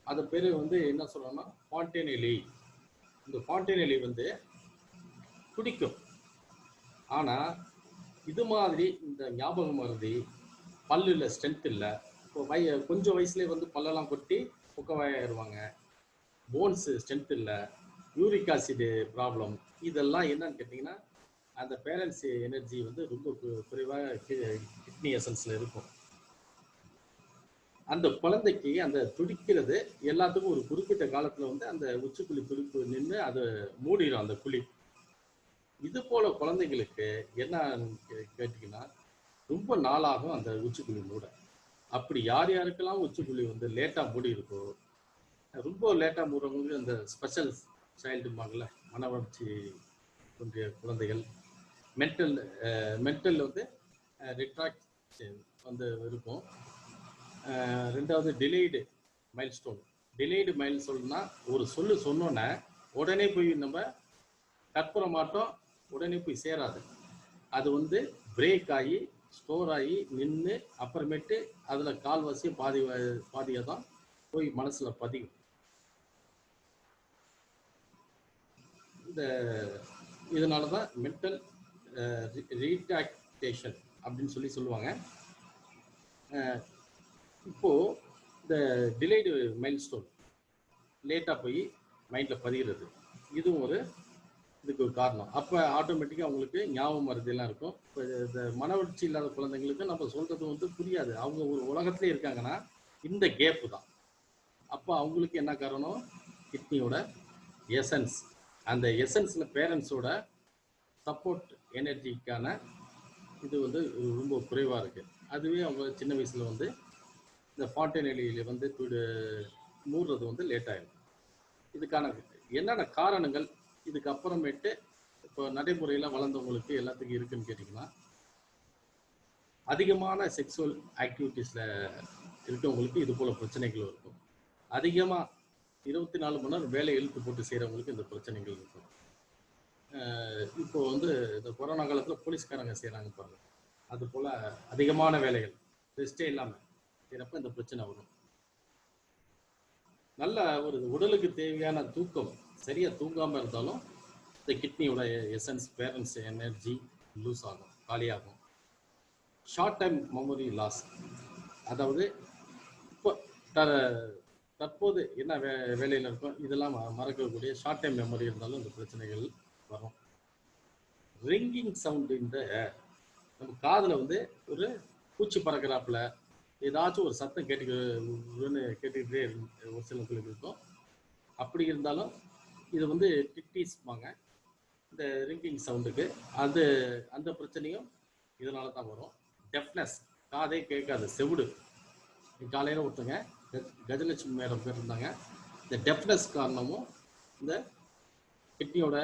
அது பேர் வந்து என்ன சொல்றோம்னா ஃபாண்டேனெலி. இந்த ஃபாண்டேனெலி வந்து துடிக்கும். ஆனால் இது மாதிரி இந்த ஞாபக மருதி, பல்லில் ஸ்ட்ரென்த் இல்லை, இப்போ கொஞ்சம் வயசுலேயே வந்து பல்லெல்லாம் கொட்டி புக்கவாயிருவாங்க, போன்ஸு ஸ்ட்ரென்த் இல்லை, யூரிக் ஆசிடு ப்ராப்ளம், இதெல்லாம் என்னன்னு கேட்டிங்கன்னா அந்த பேரண்ட்ஸ் எனர்ஜி வந்து ரொம்ப குறைவாக கிட்னி எசன்ஸில் இருக்கும். அந்த குழந்தைக்கு அந்த துடிக்கிறது எல்லாத்துக்கும் ஒரு குறிப்பிட்ட காலத்துல வந்து அந்த உச்சிக்குழி துடிப்பு நின்று அதை மூடிடும் அந்த குழி. இது போல குழந்தைங்களுக்கு என்ன கேட்டீங்கன்னா ரொம்ப நாளாகும் அந்த உச்சிக்குழி மூட. அப்படி யார் யாருக்கெல்லாம் உச்சிக்குழி வந்து லேட்டா மூடி இருக்கோ, ரொம்ப லேட்டா மூடுறவங்களுக்கு அந்த ஸ்பெஷல் சைல்டுமாங்கல்ல, மன வளர்ச்சி கொண்டிய குழந்தைகள், மென்டல் வந்து ரிட்ராக்ஷன் வந்து இருக்கும். ரெண்டாவது டிலேடு மைல்ஸ்டோன். டிலேடு மைல்ஸ்டோன்னா ஒரு சொன்னோன்னே உடனே போய் நம்ம கற்புற மாட்டோம், உடனே போய் சேராது. அது வந்து பிரேக் ஆகி ஸ்டோர் ஆகி நின்று அப்புறமேட்டு அதில் கால்வாசி பாதியாக தான் போய் மனசில் பதியும். இந்த இதனால தான் மென்டல் ரீட்ராக்டேஷன் அப்படின்னு சொல்லுவாங்க. இப்போது இந்த டிலேடு மைல்ஸ்டோன் லேட்டாக போய் மைண்டில் பதிகிறது, இதுவும் இதுக்கு ஒரு காரணம். அப்போ ஆட்டோமேட்டிக்காக அவங்களுக்கு ஞாபகம் மருதியெல்லாம் இருக்கும். இப்போ இந்த மன வளர்ச்சி இல்லாத குழந்தைங்களுக்கு நம்ம சொல்கிறது வந்து புரியாது. அவங்க ஒரு உலகத்திலே இருக்காங்கன்னா இந்த கேப்பு தான். அப்போ அவங்களுக்கு என்ன காரணம்? கிட்னியோட எசன்ஸ், அந்த எசன்ஸில் பேரண்ட்ஸோட சப்போர்ட் எனர்ஜிக்கான இது வந்து ரொம்ப குறைவாக இருக்குது. அதுவே அவங்க சின்ன வயசில் வந்து இந்த ஃபாண்டனெலியில் வந்து மூடுறது வந்து லேட் ஆகிடும். இதுக்கான என்னென்ன காரணங்கள் இதுக்கு அப்புறமேட்டு இப்போ நடைமுறையில் வளர்ந்தவங்களுக்கு எல்லாத்துக்கும் இருக்குன்னு கேட்டிங்கன்னா, அதிகமான செக்ஸுவல் ஆக்டிவிட்டீஸில் இருக்கவங்களுக்கு இது போல் பிரச்சனைகள் இருக்கும். அதிகமாக 24 மணி நேரம் வேலை இழுத்து போட்டு செய்கிறவங்களுக்கு இந்த பிரச்சனைகள் இருக்கும். இப்போ வந்து இந்த கொரோனா காலத்தில் போலீஸ்காரங்க செய்கிறாங்க பாருங்க, அது போல் அதிகமான வேலைகள் ரெஸ்டே இல்லாமல் செய்கிறப்ப இந்த பிரச்சனை வரும். நல்ல ஒரு உடலுக்கு தேவையான தூக்கம் சரியாக தூங்காமல் இருந்தாலும் இந்த கிட்னியோட எசன்ஸ் பேரண்ட்ஸ் எனர்ஜி லூஸ் ஆகும், காலியாகும். ஷார்ட் டைம் மெமரி லாஸ், அதாவது இப்போ தற்போது என்ன வேலையில் இருக்கும் இதெல்லாம் மறக்கக்கூடிய ஷார்ட் டைம் மெமரி இருந்தாலும் இந்த பிரச்சனைகள் வரும். ரிங்கிங் சவுண்டு, இந்த நம்ம காதில் வந்து ஒரு பூச்சி பறக்கிறாப்புல ஏதாச்சும் ஒரு சத்தம் கேட்டுக்கிட்டே ஒரு சிலருக்கு இருக்கும். அப்படி இருந்தாலும் இது வந்து டிட்டிஸ்பாங்க இந்த ரிங்கிங் சவுண்டுக்கு. அந்த பிரச்சனையும் இதனால தான் வரும். டெஃப்னஸ், காதே கேட்காது, செவிடு. காலையில் ஒருத்தங்க கஜலட்சுமி மேடம் பேர் இருந்தாங்க. இந்த டெஃப்னஸ் காரணமும் இந்த கிட்னியோட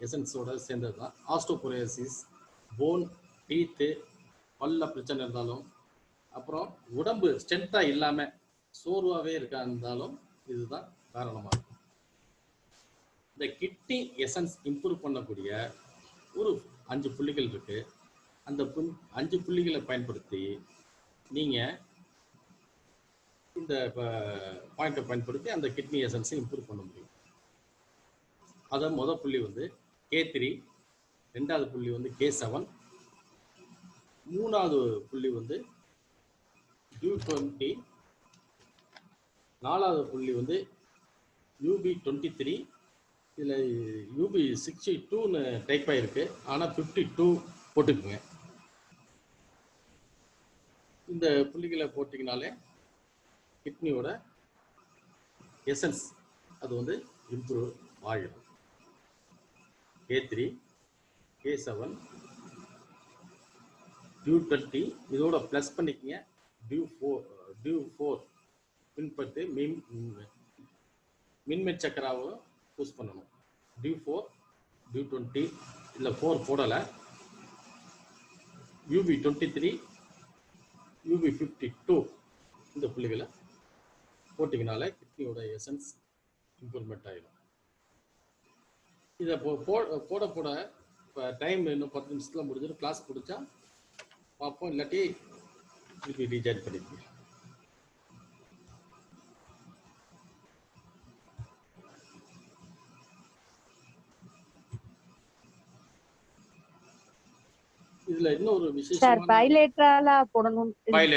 எசன்ஸோட சேர்ந்தது தான். ஆஸ்டோபோரோசிஸ், போன், டீத்து, பல்ல பிரச்சனை இருந்தாலும், அப்புறம் உடம்பு ஸ்ட்ரென்த்தாக இல்லாமல் சோர்வாகவே இருக்கா இருந்தாலும் இதுதான் காரணமாக இருக்கும். இந்த கிட்னி எசன்ஸ் இம்ப்ரூவ் பண்ணக்கூடிய ஒரு 5 புள்ளிகள் இருக்கு. அந்த 5 புள்ளிகளை பயன்படுத்தி நீங்கள் இந்த பாயிண்டை பயன்படுத்தி அந்த கிட்னி எசன்ஸை இம்ப்ரூவ் பண்ண முடியும். அதை முதல் புள்ளி வந்து K3, ரெண்டாவது புள்ளி வந்து K7, மூணாவது புள்ளி வந்து U20, நாலாவது புள்ளி வந்து UB23. இதில் UB62ன்னு டைப் ஆகிருக்கு, ஆனால் 52 போட்டுக்குங்க. இந்த புள்ளிகளை போட்டிங்கனாலே கிட்னியோட எசன்ஸ் அது வந்து இம்ப்ரூவ் ஆகிடும். K3, K7, U20 இதோட ப்ளஸ் பண்ணிக்கங்க. D4 பின்பற்றி மின்மெட் சக்கராவை யூஸ் பண்ணணும். D4, D20 இல்லை 4 போடலை. UB23, UB52 இந்த புள்ளிகளை போட்டிங்கனால கிட்னியோட எசன்ஸ் இம்ப்ரூவ்மெண்ட் ஆகிடும். இதை போட இப்போ டைம் இன்னும் 10 நிமிஷத்தில் முடிஞ்சிடும். கிளாஸ் பிடிச்சா பார்ப்போம், இல்லாட்டி திருப்பி ரீசார்ஜ் பண்ணிக்கலாம். இதுல இன்னொரு விசேஷமான பைலேட்டரலா போடணும்.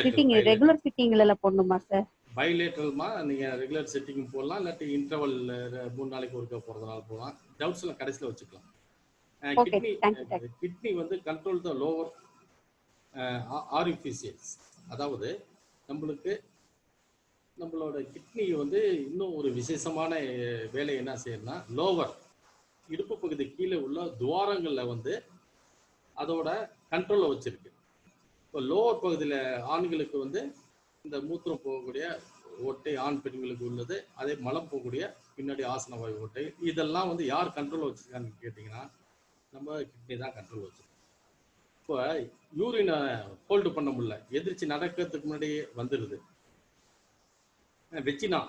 ஃபிட்டிங் ரெகுலர் ஃபிட்டிங்ல போடணுமா சார்? பைலேட்டரல்மா நீங்க ரெகுலர் செட்டிங் போடலாம், இல்லாட்டி இன்டர்வல் 3 நாளைக்கு ஒருக்கா போறதுனால போடலாம். டவுட்ஸ் எல்லாம் கடைசியில் வச்சுக்கலாம். கிட்னி வந்து கண்ட்ரோல் த லோவர் ஆரிஃபிஷியல்ஸ், அதாவது நம்மளுக்கு நம்மளோட கிட்னி வந்து இன்னும் ஒரு விசேஷமான வேலை என்ன செய்யணும்னா, லோவர் இடுப்பு பகுதி கீழே உள்ள துவாரங்கள்ல வந்து அதோட கண்ட்ரோல்ல வச்சிருக்கு. இப்போ லோவர் பகுதியில் ஆண்களுக்கு வந்து இந்த மூத்திரம் போகக்கூடிய ஓட்டை, ஆண் பெண்களுக்கு உள்ளது. அதே மலம் போகக்கூடிய பின்னாடி ஆசன வாயு ஓட்டை, இதெல்லாம் வந்து யார் கண்ட்ரோல் வச்சிருக்கான்னு கேட்டிங்கன்னா, நம்ம கிட்னி தான் கண்ட்ரோல் வச்சிருக்கு. இப்போ யூரினை ஹோல்டு பண்ண முடியல, எதிர்ச்சி நடக்கிறதுக்கு முன்னாடியே வந்துடுது. வெஜினா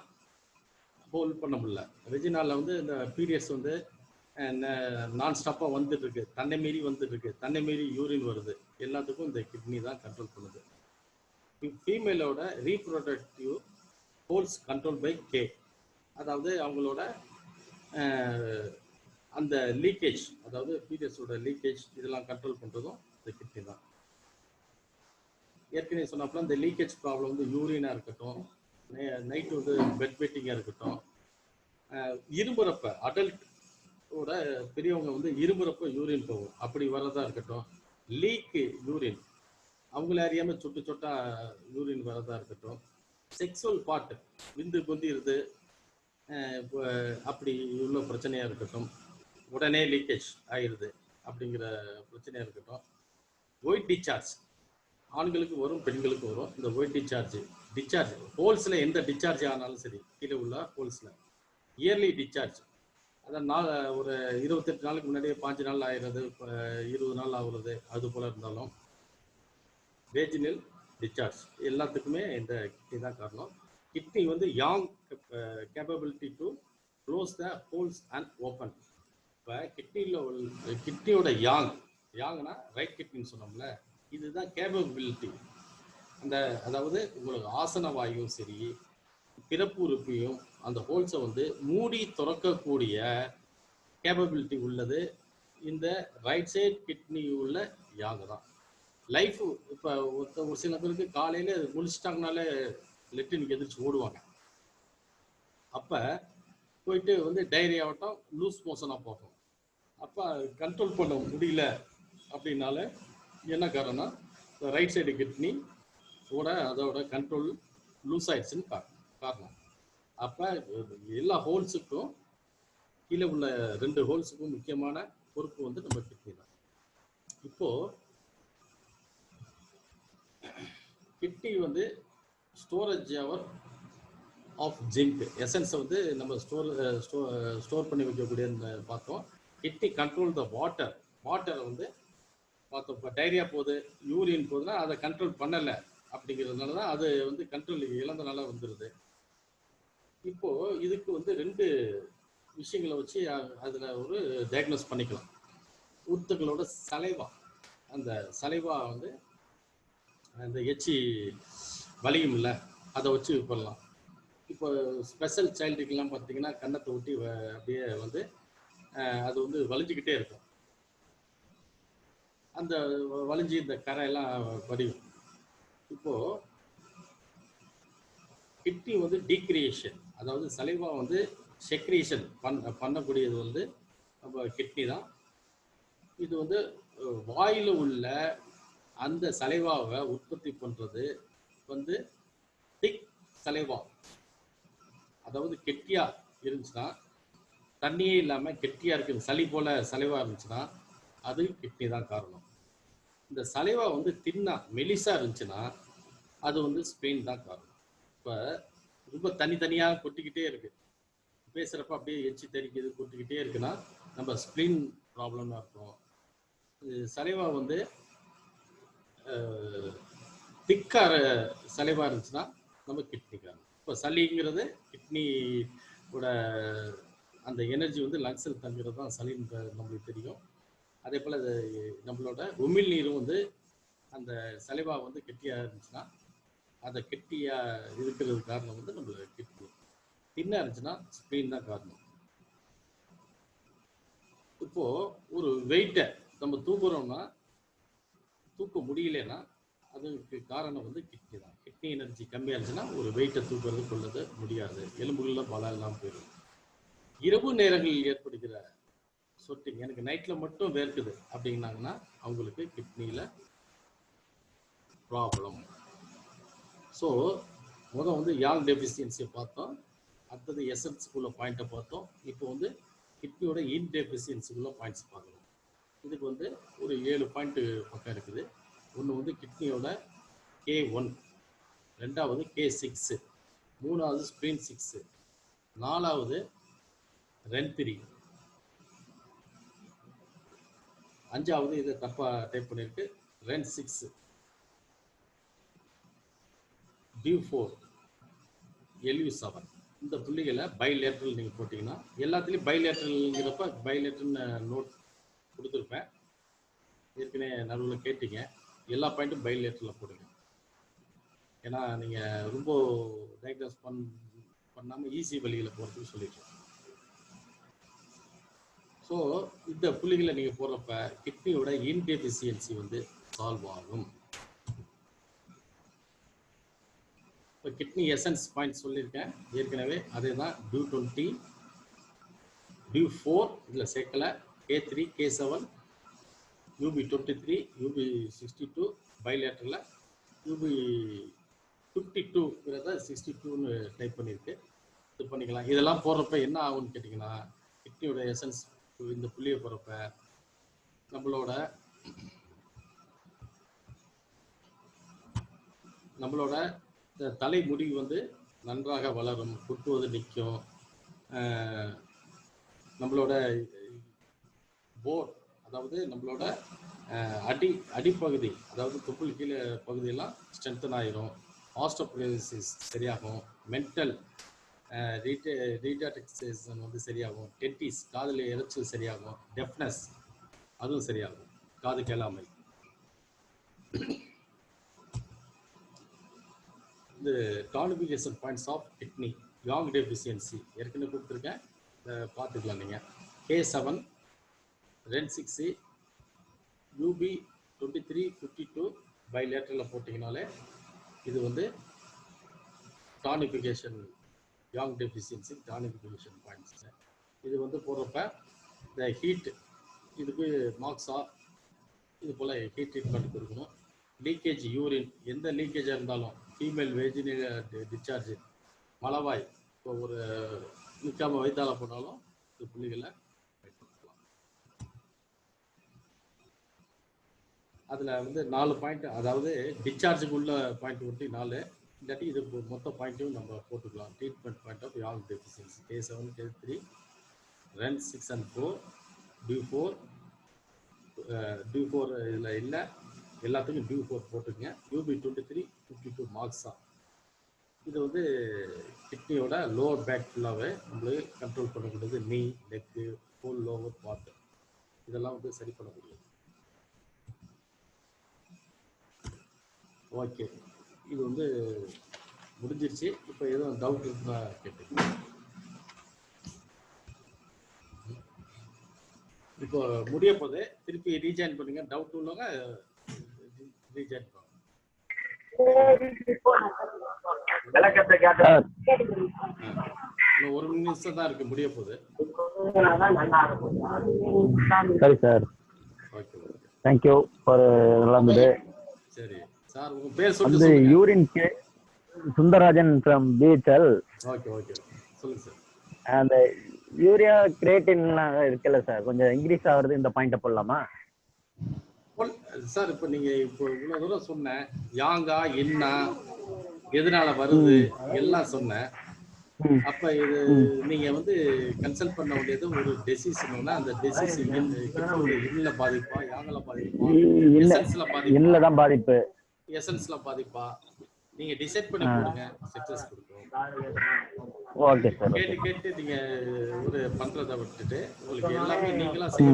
ஹோல்ட் பண்ண முடியல. வெஜினால வந்து இந்த பீரியட்ஸ் வந்து நான் ஸ்டாப்பாக வந்துட்டு இருக்கு, தன்னை மீறி வந்துட்டு இருக்கு, தன்னை மீறி யூரின் வருது. எல்லாத்துக்கும் இந்த கிட்னி தான் கண்ட்ரோல் பண்ணுது. ஃபீமேலோட reproductive holes control by K, அதாவது அவங்களோட அந்த லீக்கேஜ், அதாவது பீரியட்ஸோட லீக்கேஜ் இதெல்லாம் கண்ட்ரோல் பண்ணுறதும் இந்த கிட்னி தான். ஏற்கனவே சொன்னப்பல இந்த லீக்கேஜ் ப்ராப்ளம் வந்து யூரினாக இருக்கட்டும், நைட்டு வந்து பெட் வெட்டிங்காக இருக்கட்டும், இரும்புறப்ப அடல்ட்டோட பெரியவங்க வந்து இரும்புறப்ப யூரின் போகும், அப்படி வர்றதா இருக்கட்டும், லீக்கு யூரின் அவங்கள அறியாமல் சொட்டு சொட்டா யூரின் வரதா இருக்கட்டும், செக்ஸுவல் பார்ட் விந்து கொந்திருது அப்படி உள்ள பிரச்சனையாக இருக்கட்டும், உடனே லீக்கேஜ் ஆயிடுது அப்படிங்கிற பிரச்சனையாக இருக்கட்டும், ஒயிட் டிச்சார்ஜ் ஆண்களுக்கு வரும் பெண்களுக்கு வரும். இந்த ஒயிட் டிச்சார்ஜ் ஹோல்ஸில் எந்த டிச்சார்ஜ் ஆனாலும் சரி, கீழே உள்ள ஹோல்ஸில் இயர்லி டிச்சார்ஜ், அதான் ஒரு 28 நாளுக்கு முன்னாடியே 5 நாள் ஆயிடுறது, 20 நாள் ஆகுறது, அது போல் இருந்தாலும் வேஜினல் டிச்சார்ஜ் எல்லாத்துக்குமே இந்த கிட்னி தான் காரணம். கிட்னி வந்து yang capability to close the holes and open. இப்போ கிட்னியோட யாங்னா ரைட் கிட்னின்னு சொன்னோம்ல, இதுதான் கேப்பபிலிட்டி. அதாவது உங்களுக்கு ஆசன வாயும் சரி, பிறப்பு உறுப்பையும் அந்த ஹோல்ஸை வந்து மூடி திறக்கக்கூடிய கேப்பபிலிட்டி உள்ளது இந்த ரைட் சைட் கிட்னி உள்ள யாங் தான். லைஃப் இப்போ ஒரு சில பேருக்கு காலையில் முழிச்சிட்டாங்கனாலே லெட்டினுக்கு எதிர்த்து ஓடுவாங்க. அப்போ போயிட்டு வந்து டைரி ஆகட்டும், லூஸ் மோஷனாக போகும். அப்போ கண்ட்ரோல் பண்ண முடியல அப்படின்னால என்ன காரணம், ரைட் சைடு கிட்னி அதோட கண்ட்ரோல் லூஸ் ஆயிடுச்சுன்னு காரணம். அப்போ எல்லா ஹோல்ஸுக்கும் கீழே உள்ள 2 ஹோல்ஸுக்கும் முக்கியமான பொறுப்பு வந்து நம்ம கிட்னி தான். இப்போது கிட்னி வந்து ஸ்டோரேஜ் அவர் ஆஃப் ஜிங்க் எசன்ஸை வந்து நம்ம ஸ்டோர் பண்ணி வைக்கக்கூடிய பார்த்தோம். கிட்னி கண்ட்ரோல் த வாட்டரை வந்து பார்த்தோம். இப்போ டைரியா போகுது, யூரின் போகுதுன்னா அதை கண்ட்ரோல் பண்ணலை அப்படிங்கிறதுனால தான் அது வந்து கண்ட்ரோல் இழந்தனால வந்துடுது. இப்போது இதுக்கு வந்து 2 விஷயங்களை வச்சு அதில் ஒரு டயக்னோஸ் பண்ணிக்கலாம். ஊத்துகளோட சலைவா, அந்த சலைவா வந்து அந்த எச்சி வலியும் இல்லை, அதை வச்சு பண்ணலாம். இப்போ ஸ்பெஷல் சைல்டுக்கெல்லாம் பார்த்தீங்கன்னா கன்னத்தை ஒட்டி அப்படியே வந்து அது வந்து வலிஞ்சிக்கிட்டே இருக்கும். அந்த வலிஞ்சி இந்த கரையெல்லாம் வடியும். இப்போது கிட்னி வந்து டீக்ரியேஷன், அதாவது சலைவா வந்து செக்ரீஷன் பண்ணக்கூடியது வந்து நம்ம கிட்னி தான். இது வந்து வாயில் உள்ள அந்த சலைவாவை உற்பத்தி பண்ணுறது வந்து திக் சலைவா, அதாவது கெட்டியாக இருந்துச்சுன்னா, தண்ணியே இல்லாமல் கெட்டியாக இருக்குது சளி போல் சலைவா இருந்துச்சுன்னா அது கிட்னி தான் காரணம். இந்த சலைவா வந்து மெலிசாக இருந்துச்சுன்னா அது வந்து ஸ்பெயின் தான் காரணம். இப்போ ரொம்ப தனித்தனியாக கொட்டிக்கிட்டே இருக்குது, பேசுகிறப்ப அப்படியே எச்சி தெரிக்குது, கொட்டிக்கிட்டே இருக்குன்னா நம்ம ஸ்ப்ளீன் ப்ராப்ளம்னா இருக்கும். சலைவா வந்து திக்கார சலைவா இருந்துச்சுன்னா நம்ம கிட்னி காரணம். இப்போ சளிங்கிறது கிட்னியோட அந்த எனர்ஜி வந்து லங்ஸில் தங்குறது தான் சளின்னு நம்மளுக்கு தெரியும். அதே போல் நம்மளோட உமிழ் நீரும் வந்து அந்த சலைவா வந்து கெட்டியாக இருந்துச்சுன்னா, அதை கெட்டியாக இருக்கிறது காரணம் வந்து நம்மளோட கிட்னி. தின்னாக இருந்துச்சுன்னா ஸ்ப்ளீன் தான் காரணம். இப்போது ஒரு வெயிட்டை நம்ம தூக்குறோம்னா, தூக்க முடியலன்னா அதுக்கு காரணம் வந்து கிட்னி தான். கிட்னி எனர்ஜி கம்மியாக இருந்துச்சுன்னா ஒரு வெயிட்டை தூக்குறது கொள்ளது முடியாது, எலும்புகளில் பலம் எல்லாம் போயிடும். இரவு நேரங்களில் ஏற்படுகிற சொட்டிங், எனக்கு நைட்டில் மட்டும் வேர்க்குது அப்படின்னாங்கன்னா அவங்களுக்கு கிட்னியில் ப்ராப்ளம். ஸோ வந்து யாங் டெஃபிஷியன்சியை பார்த்தோம், அடுத்தது எசன்ஸுக்குள்ள பாயிண்ட்டை பார்த்தோம். இப்போ வந்து கிட்னியோட இன் டெஃபிஷியன்சிக்குள்ள பாயிண்ட்ஸ் பார்க்கணும். இதுக்கு வந்து ஒரு 7 பாயிண்ட் பக்கம் இருக்குது. ஒன்று வந்து கிட்னியோட K1, ரெண்டாவது K6, மூணாவது ஸ்ப்ரீன் 6, நாலாவது ரென் 3, அஞ்சாவது இதை தப்பாக டைப் பண்ணியிருக்கு ரென் 6, D4, LU7. இந்த புள்ளிகளை பைலேட்ரல் நீங்கள் போட்டிங்கன்னா எல்லாத்துலேயும் பைலேட்ரல்ங்கிறப்ப பைலேட்ரல்னு நோட் கொடுத்துருப்பேன். ஏற்கனவே நடுவில் கேட்டீங்க, எல்லா பாயிண்ட்டும் பைலேட்ரலில் போடுங்க. ஏன்னா நீங்கள் ரொம்ப டயக்னோஸ் பண்ணாமல் ஈஸி வழியில் போகிறதுக்கு சொல்லிட்டோம். ஸோ இந்த புள்ளிகளை நீங்கள் போடுறப்ப கிட்னியோட இன்டெஃபிஷியன்சி வந்து சால்வ் ஆகும். இப்போ கிட்னி எசன்ஸ் பாயிண்ட் சொல்லியிருக்கேன் ஏற்கனவே, அதே தான் D20, D4 இதில் சேர்க்கலை, K3, K7, UB23, UB62 பைலேட்டரில், UB52ங்கிறத 62ன்னு type பண்ணியிருக்கு. இது பண்ணிக்கலாம். இதெல்லாம் போடுறப்ப என்ன ஆகும்னு கேட்டிங்கன்னா, கிட்னியோட எசன்ஸ் இந்த புள்ளியை போடுறப்ப நம்மளோட தலைமுடி வந்து நன்றாக வளரும், கொட்டுவது நிற்கும். நம்மளோட போர், அதாவது நம்மளோட அடிப்பகுதி, அதாவது தொப்புள் கீழே பகுதியெல்லாம் ஸ்ட்ரென்தன் ஆயிரும். ஆஸ்டோபோரோசிஸ் சரியாகும். மென்டல் ரீடாக்சேஷன் வந்து சரியாகும். டென்டிஸ், காதில் இறைச்சல் சரியாகும். டெஃப்னஸ் அதுவும் சரியாகும், காது கேளாமை. இந்த tonification points of kidney yang deficiency ஏற்கனவே கொடுத்துருக்கேன், பார்த்துக்கலாம் நீங்கள். K7, ரென் 6, UB23, 52 பைலேட்டரில் போட்டிங்கனாலே இது வந்து டானிஃபிகேஷன் யாங் டெஃபிஷியன்சி டானிஃபிகேஷன் பாயிண்ட்ஸ். இது வந்து போடுறப்ப இந்த ஹீட் இதுக்கு மார்க்ஸாக இது போல் ஹீட் ட்ரீட்மெண்ட் கொடுக்கணும். லீக்கேஜ் யூரின், எந்த லீக்கேஜாக இருந்தாலும், ஃபீமேல் வெஜினல் டிஸ்சார்ஜ், மலவாய், இப்போ ஒரு நிற்காமல் வைத்தால போனாலும் இது புள்ளிகளை பயன்படுத்தலாம். அதில் வந்து 4 பாயிண்ட், அதாவது டிஸ்சார்ஜுக்கு உள்ள பாயிண்ட் ஒட்டி 4, இல்லாட்டி இது மொத்த பாயிண்ட்டும் நம்ம போட்டுக்கலாம். Treatment point of yang deficiency K7, K3, Ren 6 and 4, D4 இதில் இல்லை, எல்லாத்துக்கும் D4 போட்டுக்கங்க. UB23, 52 மார்க்ஸா. இது வந்து கிட்னியோட லோவர் பேக் ஃபுல்லாகவே நம்மளுக்கு கண்ட்ரோல் பண்ணக்கூடியது. நீ, நெக்கு, ஃபுல் லோவர் பார்ட் இதெல்லாம் வந்து சரி பண்ணக்கூடியது. ஓகே, இது வந்து முடிஞ்சிருச்சு. இப்போ எதுவும் டவுட் இருந்தா கேட்டுங்க. இப்போ முடிய போது திருப்பி ரீஜாயின் பண்ணுங்க. டவுட் உள்ளவங்க ரீஜாயின் பண்ணுங்க. இன்னும் 1 நிமிஷம் தான் இருக்கு, முடிய போகுது. சரி sir, okay okay, thank you for நல்லா இருந்தது. சரி சார், உங்க பேர் சொல்லுங்க. Urine K Sundararajan from BHEL. Okay okay, சொல்லுங்க சார். அந்த யூரியா கிரியேட்டின் இருக்குல்ல சார், கொஞ்சம் இன்க்ரீஸ் ஆகுறது, இந்த பாயிண்ட்டை போடலாமா சார்? இப்போ நீங்க இப்போ இவ்வளவு தூரம் சொன்னேன், யாங்கா என்ன எதனால வருது எல்லாம் சொன்னேன். அப்ப இது நீங்க வந்து கன்சல்ட் பண்ண வேண்டியது ஒரு டெசிஷன்னா, அந்த டெசிஷன் இன்னல பாதிப்பா, யாங்கல பாதிப்பா, எசன்ஸ்ல பாதிப்பா, இன்னல தான் பாதிப்பு, எசன்ஸ்ல பாதிப்பா, நீங்க டிசைட் பண்ணி போடுங்க, சக்சஸ் கொடுக்கும். Okay sir. கேட்டு நீங்க ஒரு பண்றதை விட்டுட்டு உங்களுக்கு எல்லாமே நீங்களா செய்ய